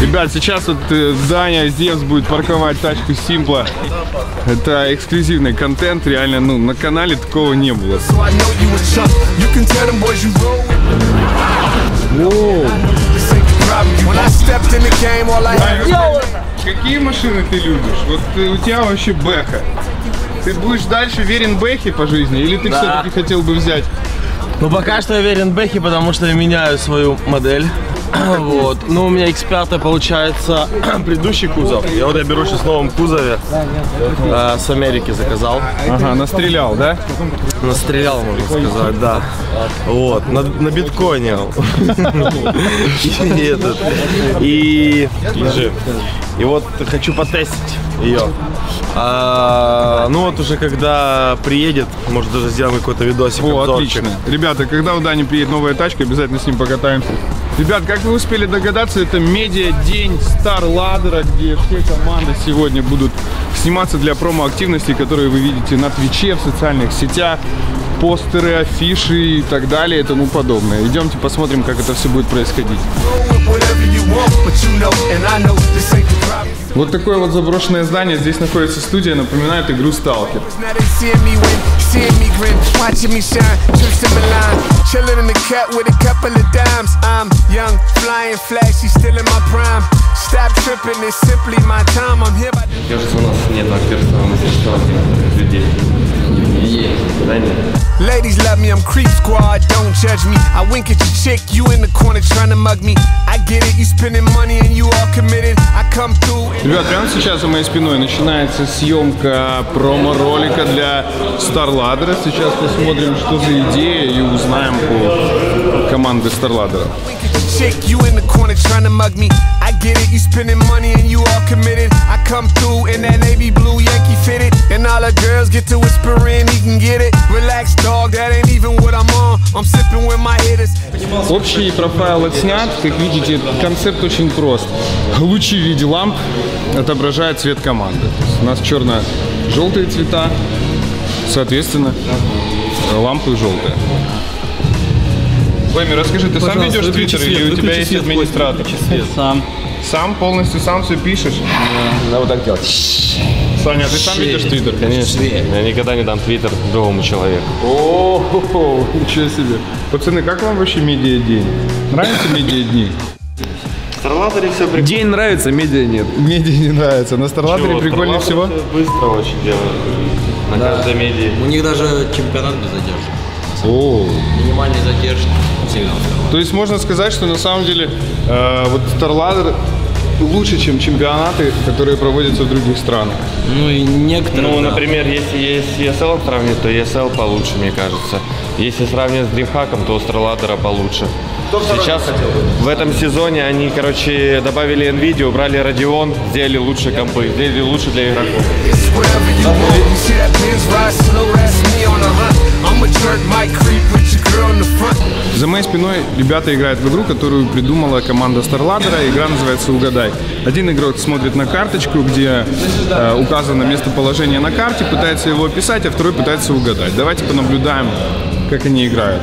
Ребят, сейчас вот Даня Зевс будет парковать тачку Симпла. Это эксклюзивный контент, реально, ну, на канале такого не было. Какие машины ты любишь? Вот у тебя вообще Бэха. Ты будешь дальше верен Бэхе по жизни, или ты все-таки хотел бы взять? Ну, пока что я верен Бэхе, потому что я меняю свою модель. Вот. Ну, у меня X5 получается предыдущий кузов. И вот я беру сейчас в новом кузове. С Америки заказал. Ага, настрелял, да? Настрелял, можно сказать, да. Вот, на биткоине. И вот хочу потестить ее. Ну вот уже когда приедет, может даже сделаем какой-то видосик. О, отлично. Ребята, когда у Дани приедет новая тачка, обязательно с ним покатаемся. Ребят, как вы успели догадаться, это медиа-день StarLadder, где все команды сегодня будут сниматься для промо-активностей, которые вы видите на Твиче, в социальных сетях, постеры, афиши и так далее и тому подобное. Идемте посмотрим, как это все будет происходить. Вот такое вот заброшенное здание, здесь находится студия, напоминает игру Stalker. Кажется, у нас нет актерского мастерства людей. Ladies love me, I'm creep squad, don't judge me. I wink at your chick, you in the corner trying to mug me. I get it, you spending money and you all committed. I come through. Ребят, прямо сейчас за моей спиной начинается съемка промо-ролика для StarLadder. Сейчас посмотрим, что за идея, и узнаем по команде StarLadder. Chick, you in the corner trying to mug me. I get it, you spending money and you all committed. I come through in that navy blue Yankee fitted, and all the girls get to whispering, he can get it. Relax, dog, that ain't even what I'm on. I'm sipping with my hitters. Общий профайл отснят. Как видите, концепт очень прост. Лучи в виде ламп отображают цвет команды. У нас черно-желтые цвета, соответственно, лампы желтые. Вами, расскажи, ты сам ведешь Твиттер или у тебя есть администратор? Сам. Сам? Полностью сам все пишешь? Да. Надо вот так делать. Саня, а ты сам ведешь Твиттер? Конечно. Я никогда не дам Твиттер другому человеку. О, ничего себе. Пацаны, как вам вообще медиа-день? Нравятся медиа-дни? В StarLadder все прикольно. День нравится, медиа нет. Медиа не нравится. На StarLadder прикольнее всего? Быстро очень делают. На каждой медиа. У них даже чемпионат без задержки. О. Минимальный задержки всегда. То есть можно сказать, что на самом деле вот StarLadder лучше, чем чемпионаты, которые проводятся в других странах. Ну и некоторые. Ну, например, если есть ESL сравнить, то ESL получше, мне кажется. Если сравнивать с DreamHack, то у StarLadder получше. Сейчас в этом сезоне они, короче, добавили NVIDIA, убрали Radeon, сделали лучше компы, сделали лучше для игроков. За моей спиной ребята играют в игру, которую придумала команда StarLadder. Игра называется «Угадай». Один игрок смотрит на карточку, где указано местоположение на карте, пытается его описать, а второй пытается угадать. Давайте понаблюдаем, как они играют.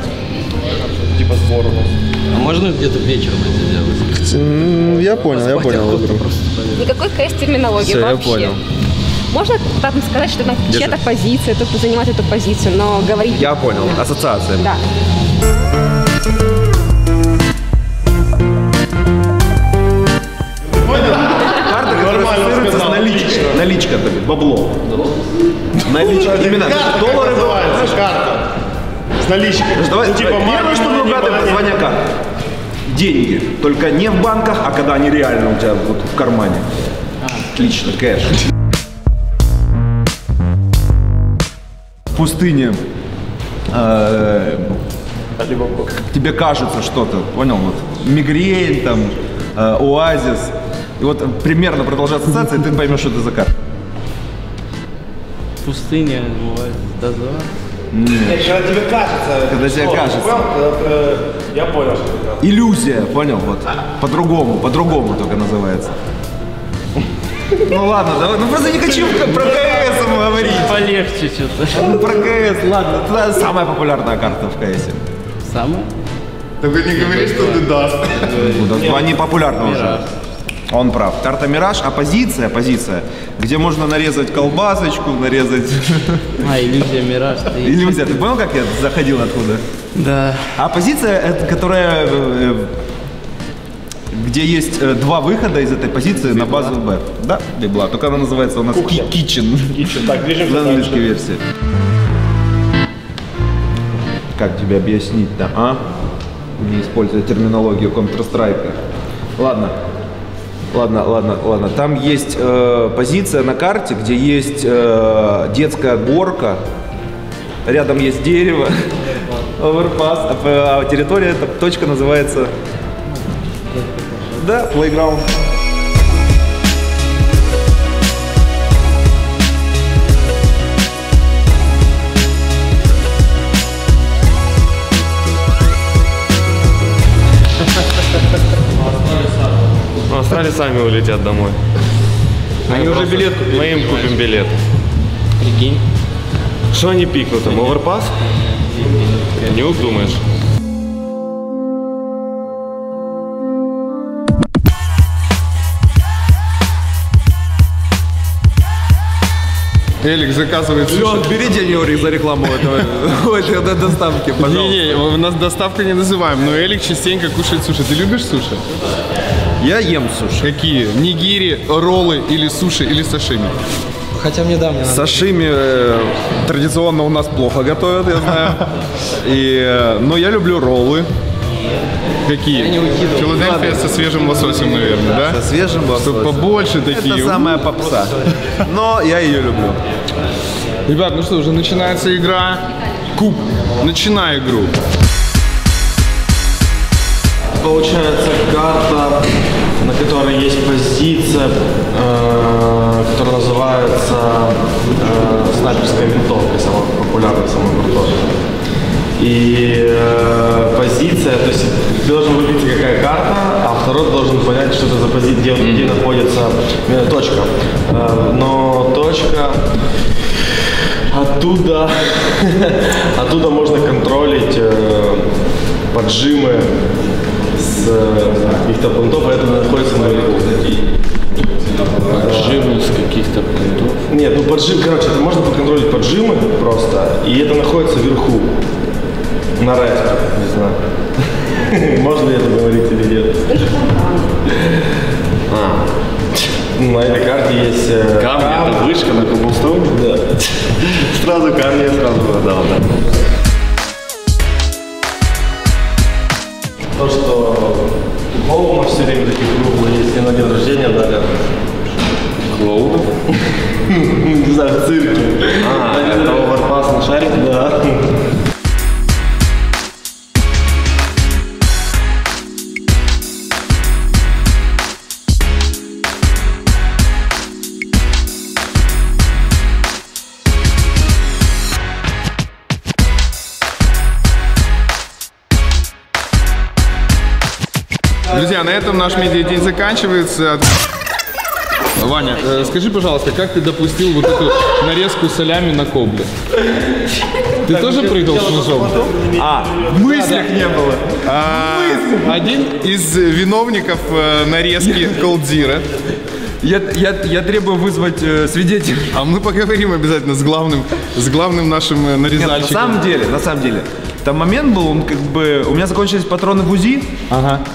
Типа сбор у нас. А можно где-то вечером это сделать? Я понял игру. Никакой кейс-терминологии Все, вообще. я понял. Можно там сказать, что там чья-то позиция, тот, кто занимает эту позицию, но говорить... Я понял. Ассоциация. Да. Карта, которая ассоциируется с наличкой. Наличка, бабло. Наличка. Именно доллары бывают. Карта. С наличкой. Давай, типа первое, что мы угадываем, название карты. Деньги. Только не в банках, а когда они реально у тебя вот в кармане. Отлично, кэш. В пустыне тебе кажется что-то, понял? Вот мигрень, там, оазис. И вот примерно продолжая ассоциация, и ты поймешь, что это за карта. Пустыня, дозор. Нет, когда тебе кажется. Когда тебе кажется. Я понял, что это. Иллюзия, понял? Вот. По-другому только называется. Ну ладно, давай. Ну просто не хочу про КС говорить. Полегче что-то. Ну про КС, ладно. Это самая популярная карта в КСе. Самая? Только не говори, что ты даст. Они популярны уже. Он прав. Тарта Мираж, позиция, где можно нарезать колбасочку, нарезать... Иллюзия Мираж. Иллюзия. Ты понял, как я заходил откуда? Да. А позиция, это которая... где есть два выхода из этой позиции на базу Б. Да, библа. Только она называется у нас Kitchen. Так, движемся В английской дальше. версии. Как тебе объяснить-то, а? Не используя терминологию Counter-Strike. Ладно. Там есть позиция на карте, где есть детская горка, рядом есть дерево, оверпас, а территория, эта точка называется... Да, playground. Австралии сами улетят домой. Они уже билет купили. Мы им купим билет. Прикинь. Что они пикнут там? Оверпас? Не думаешь? Элик заказывает суши. Лён, бери денег за рекламу этой доставки, пожалуйста. Не-не, у нас доставка не называем, но Элик частенько кушает суши. Ты любишь суши? Я ем суши. Какие? Нигири, роллы или суши, или сашими? Хотя мне да, мне надо. Сашими традиционно у нас плохо готовят, я знаю. Но я люблю роллы. Какие? Филадельфия со свежим лососем, наверное, да? Со свежим Чтобы лососем. побольше такие. Это самая попса. Но я ее люблю. Ребят, ну что, уже начинается игра. Куб, начинай игру. Получается карта, на которой есть позиция, которая называется снайперская винтовка, самая популярная, самая крутая. И позиция, то есть ты должен выбить какая карта, а второй должен понять, что это за позиция, где находится точка. Но точка оттуда можно контролить поджимы с каких-то пунктов, а это находится наверху. Поджимы с каких-то пунктов. Нет, ну поджим, короче, это можно подконтролить поджимы просто, и это находится вверху. На райске, не знаю. Можно ли это говорить или нет? На этой карте есть Камни, это вышка на кублстоуне? Да. Сразу камни я сразу угадал, да. То, что клоунов все время таких круглых, если на день рождения дали. Клоунов? Не знаю, в цирке. Это оверпас на шарике? Да. Друзья, на этом наш медиадень заканчивается. Ваня, скажи, пожалуйста, как ты допустил вот эту нарезку солями на кобле? Ты тоже прыгал с ножом? В мыслях не было. Один из виновников нарезки колдзира. Я требую вызвать свидетелей. А мы поговорим обязательно с главным нашим Нет, нарезальщиком. на самом деле, там момент был, он как бы, у меня закончились патроны в УЗИ,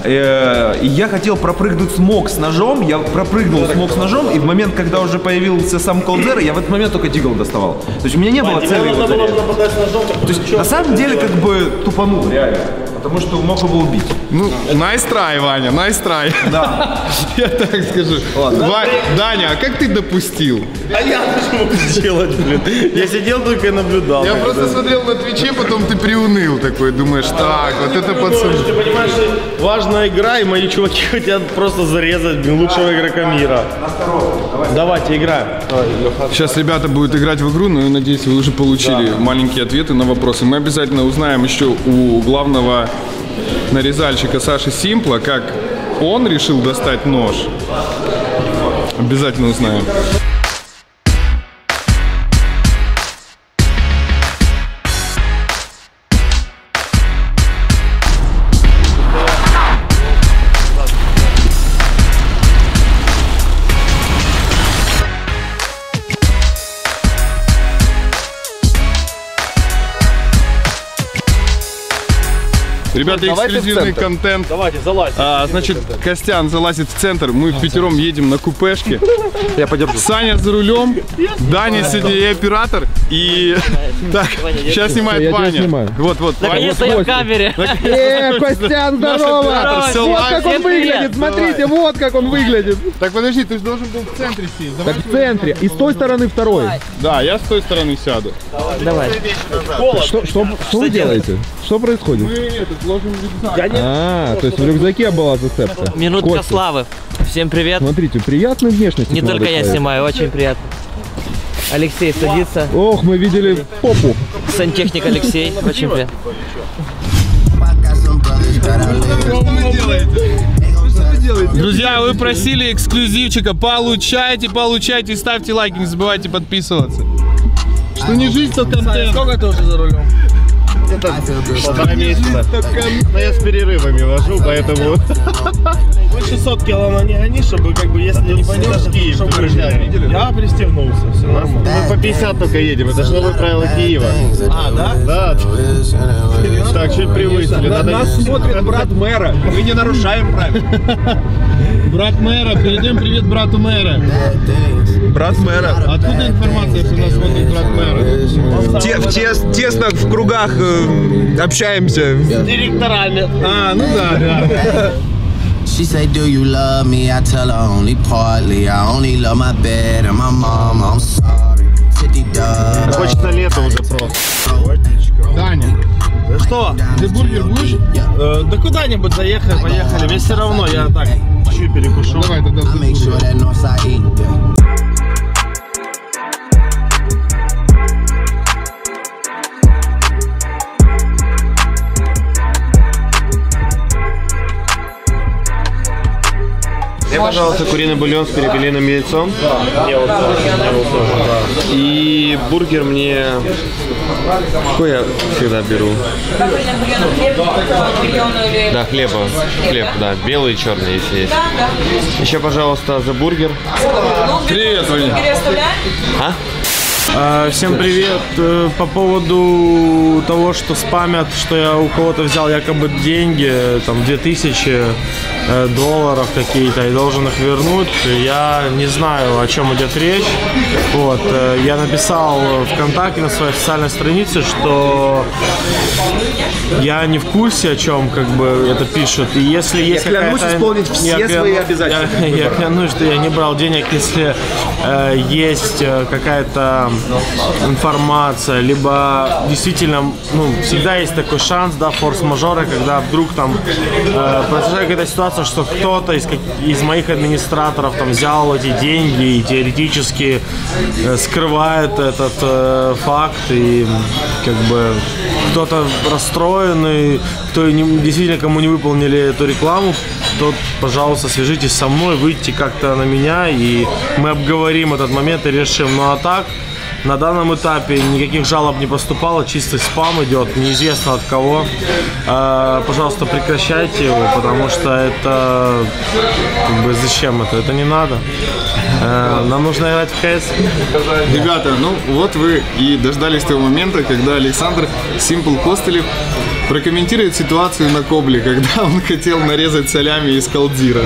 и я хотел пропрыгнуть смог с ножом, я пропрыгнул смог с ножом, и в момент, когда уже появился сам колдзер, я в этот момент только дигл доставал. То есть у меня не было цели его зарезать. То есть на самом деле как бы тупанул, реально. Потому что мог его убить. Ну, nice try, Ваня, nice try. Да. Я так скажу. Ладно. Даня, а как ты допустил? А я что мог сделать, блин? Я сидел только и наблюдал. Я просто смотрел на Твиче, потом ты приуныл такой, думаешь, так, вот это пацан. Ты понимаешь, что важная игра, и мои чуваки хотят просто зарезать, блин, лучшего игрока мира. Давайте играем. Сейчас ребята будут играть в игру, но я надеюсь, вы уже получили маленькие ответы на вопросы. Мы обязательно узнаем еще у главного нарезальщика Саши Симпла, как он решил достать нож. Обязательно узнаем. Ребята, эксклюзивный контент. Давайте, залазь. Значит, Костян залазит в центр, мы впятером едем на купешке. Я подержу. Саня за рулем, Даня сегодня и оператор. И так, сейчас снимает Ваня. Вот. Наконец-то я в камере. Костян, здорово! Вот как он выглядит, смотрите, вот как он выглядит. Так, подожди, ты же должен был в центре сесть. Так в центре, и с той стороны второй. Да, я с той стороны сяду. Давай. Что вы делаете? Что происходит? Мы ложим рюкзак. То есть в рюкзаке была зацепка. Минутка Костя, славы. Всем привет. смотрите, приятной внешности. Не только я снимаю, очень приятно. Алексей садится. Ох, мы видели попу. Сантехник Алексей, очень приятно. Друзья, вы просили эксклюзивчика. Получайте, получайте. Ставьте лайки, не забывайте подписываться. Что не жизнь, то контент. Сколько ты уже за рулем? Где-то 1,5 месяца. Но я с перерывами вожу, поэтому... Вы 600 кило на не гони, чтобы как бы, если не пойдешь, чтобы я пристегнулся, все нормально. Мы по 50 только едем, это же новые правила Киева. Да? Да. Так, чуть превысили. Нас смотрит брат мэра, мы не нарушаем правил. Брат мэра, передаем привет брату мэра. Брат мэра. Откуда информация, что нас смотрит брат мэра? В тесных в кругах общаемся. Директорами. Ну да. She say, do you love me? I tell her only partly. I only love my bed and my mom. I'm sorry. 50 dubs. Хочется лето уже просто. Даня, Что? ты бургер будешь? Да куда-нибудь заехали, поехали. Мне все равно, я так чуть перекушу. Давай тогда I make sure that Northside eat them. Мне, пожалуйста, куриный бульон с перепелиным яйцом. Мне вот тоже, да. И бургер мне... Какой я всегда беру? Да, хлеба. Хлеб, да. Белый и черный, если есть. Еще, пожалуйста, за бургер. Привет, Ваня. А? Всем привет. По поводу того, что спамят, что я у кого-то взял якобы деньги, там 2000 долларов какие-то и должен их вернуть, я не знаю, о чем идет речь. Вот. Я написал ВКонтакте на своей официальной странице, что я не в курсе, о чем как бы это пишут. И если есть клянусь исполнить все свои обязательства. Я клянусь, что я не брал денег, если есть какая-то информация, либо действительно, всегда есть такой шанс, да, форс-мажоры, когда вдруг там произошла какая-то ситуация, что кто-то из моих администраторов там взял эти деньги и теоретически скрывает этот факт, и как бы кто-то расстроенный, кто действительно кому не выполнили эту рекламу, то, пожалуйста, свяжитесь со мной, выйдите как-то на меня, и мы обговорим этот момент и решим. Ну а так, на данном этапе никаких жалоб не поступало, чистый спам идет, неизвестно от кого. Пожалуйста, прекращайте его, потому что это, как бы, зачем это? Это не надо. Нам нужно играть в КС. Ребята, вот вы и дождались того момента, когда Александр Simple Костылев прокомментирует ситуацию на Кобле, когда он хотел нарезать солями из колдира.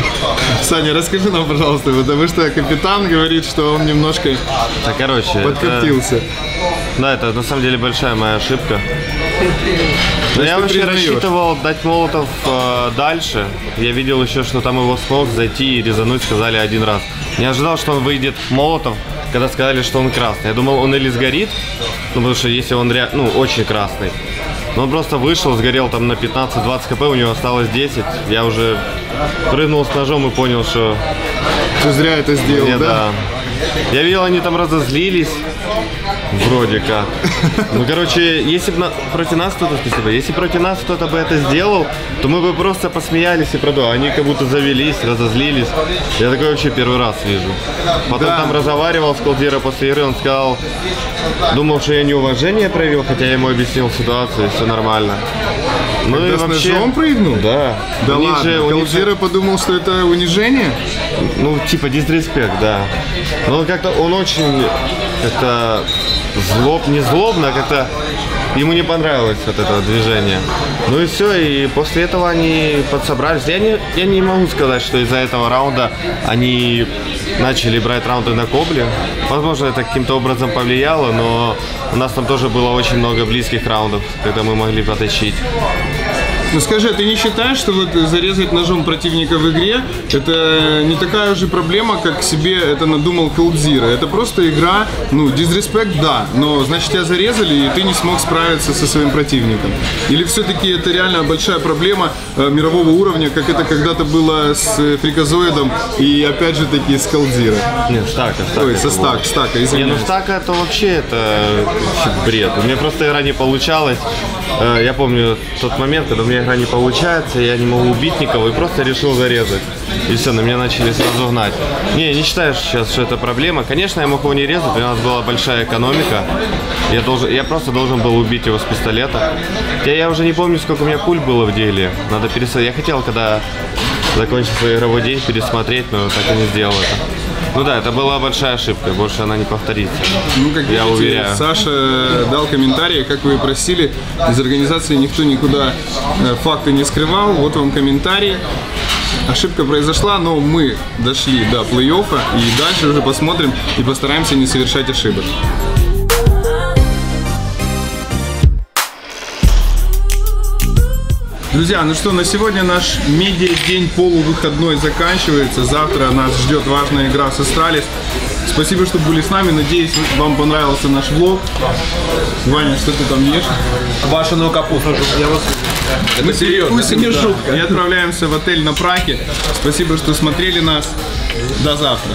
Саня, расскажи нам, пожалуйста, потому что капитан говорит, что он немножко подкоптился. Да, это на самом деле большая моя ошибка. Но я вообще рассчитывал дать молотов дальше. Я видел еще, что там его смог зайти и резануть, сказали один раз. Не ожидал, что он выйдет молотов, когда сказали, что он красный. Я думал, он или сгорит, потому что если он очень красный. Но он просто вышел, сгорел там на 15-20 хп, у него осталось 10. Я уже прыгнул с ножом и понял, что... Ты зря это сделал, да? Я видел, они там разозлились. Вроде как. Короче, если бы против нас кто-то, спасибо, если против нас кто-то бы это сделал, то мы бы просто посмеялись и продали. Они как будто завелись, разозлились. Я такой вообще первый раз вижу. Потом там разговаривал с Колдира после игры, он сказал, думал, что я неуважение проявил, хотя я ему объяснил ситуацию, все нормально. Ну и вообще... он прыгнул? Да. Да ладно, Колдира подумал, что это унижение? Типа дисреспект, да. Но как-то он очень, не злобно, как-то ему не понравилось вот это движение. Ну и все, и после этого они подсобрались. Я не могу сказать, что из-за этого раунда они начали брать раунды на кобле. Возможно, это каким-то образом повлияло, но у нас там тоже было очень много близких раундов, когда мы могли потащить. Ну скажи, ты не считаешь, что вот зарезать ножом противника в игре это не такая уже проблема, как себе это надумал Колдзира? Это просто игра, ну, дизреспект, да, но значит тебя зарезали, и ты не смог справиться со своим противником. Или все-таки это реально большая проблема мирового уровня, как это когда-то было с Фриказоидом и опять же таки с Колдзира? Нет, Стака. Ой, со Стака, извиняюсь. Не, ну Стака это вообще это бред. У меня просто игра не получалась. Я помню тот момент, когда у меня игра не получается, я не могу убить никого и просто решил зарезать. И все, на меня начали сразу гнать. Не считаю сейчас, что это проблема. Конечно, я мог его не резать, у нас была большая экономика. Я просто должен был убить его с пистолета. Я уже не помню, сколько у меня пуль было в деле. Надо пересмотреть. Я хотел, когда закончил свой игровой день, пересмотреть, но так и не сделал это. Ну да, это была большая ошибка, больше она не повторится. Ну, как я уверяю. Саша дал комментарий, как вы и просили, из организации никто никуда факты не скрывал. Вот вам комментарий. Ошибка произошла, но мы дошли до плей-оффа и дальше уже посмотрим и постараемся не совершать ошибок. Друзья, ну что, на сегодня наш медиа-день полувыходной заканчивается. Завтра нас ждет важная игра с Астралис. Спасибо, что были с нами. Надеюсь, вам понравился наш влог. Ваня, что ты там ешь? Квашеную капусту. Мы перекусим, не шутка. И отправляемся в отель на Праке. Спасибо, что смотрели нас. До завтра.